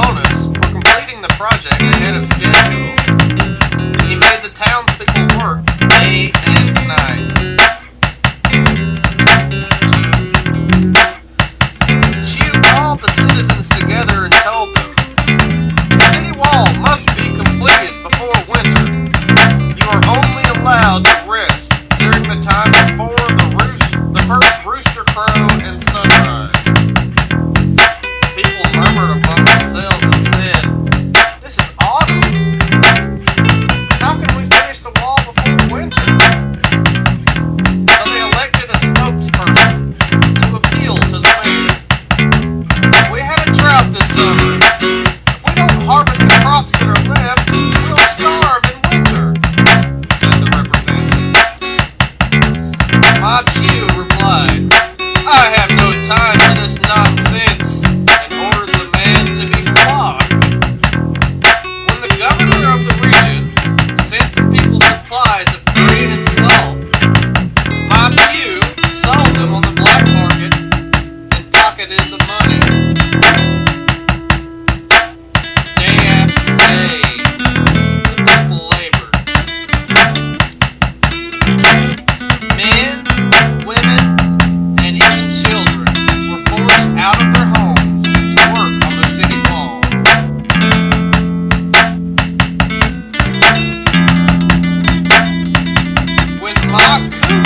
bonus for completing the project ahead of schedule. He made the townspeople work day and night. Chu called the citizens together and told them, "The city wall must be completed before winter. You are only allowed to rest during the time before the first rooster crow and sunrise." People murmured among themselves and said, "This is autumn. How can we finish the wall before winter?" So they elected a spokesperson to appeal to the mayor. "We had a drought this summer. If we don't harvest the crops that are left, we'll starve in winter," said the representative. Mah Ku replied, "I have no time for this nonsense," and ordered the man to be flogged. When the governor of the region sent the people supplies of grain and salt, Mah Ku sold them on the black market and pocketed the money. Day after day, the people labored. Men, women, and even children were forced out of their homes to work on the city wall. When Mah Ku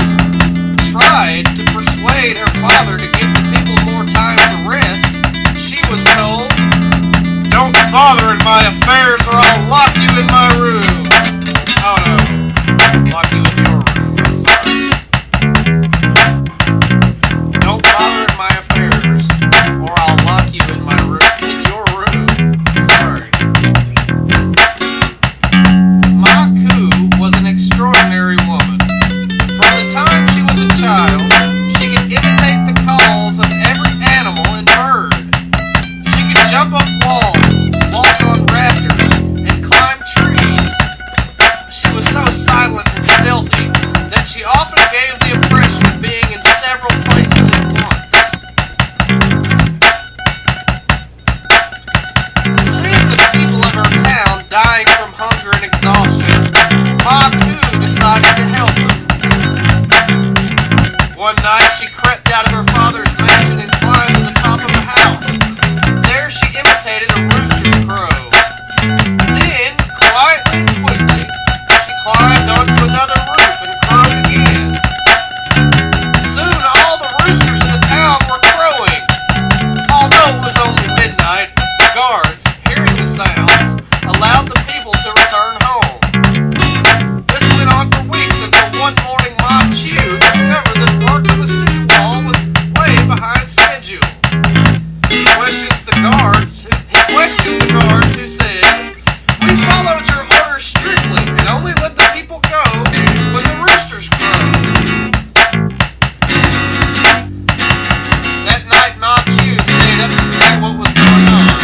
tried to persuade her father to give the people more time to rest, she was told, "Don't bother in my affairs or I'll lock you in my room." Oh no, lock you in your room, I'm sorry. "Don't bother in my affairs or I'll lock you in my room." In your room, sorry. Mah Ku was an extraordinary woman. From the time she was a child, she could imitate the calls of every animal and bird. She could jump up walls, walk on rafters, and climb trees. She was so silent and stealthy that she often gave the impression of being in several places at once. Seeing the people of her town dying from hunger and exhaustion, Mah Ku decided to help them. One night she crept out of her father's mansion and climbed to the top of the house. There she imitated a rooster's crow. Then, quietly and quickly, she climbed onto another roof and crowed again. Soon all the roosters in the town were crowing. Although it was only midnight, the guards, hearing the sounds, allowed the people to return home. This went on for weeks until one morning Mah Ku discovered that work on the city wall was way behind schedule. He questioned the guards who said, "We followed your orders strictly and only let the people go when the roosters crowed." That night Mah Ku stayed up to see what was going on.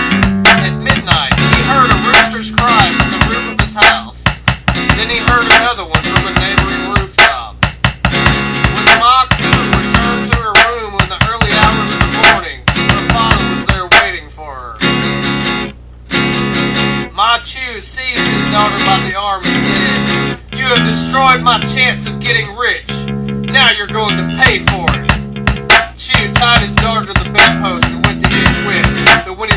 At midnight he heard a rooster's cry from the roof of his house. Then he heard another one from a neighboring rooftop. When Mah Ku returned to her room in the early hours of the morning, her father was there waiting for her. Mah Ku seized his daughter by the arm and said, "You have destroyed my chance of getting rich. Now you're going to pay for it." Chu tied his daughter to the bedpost and went to get whipped, but when he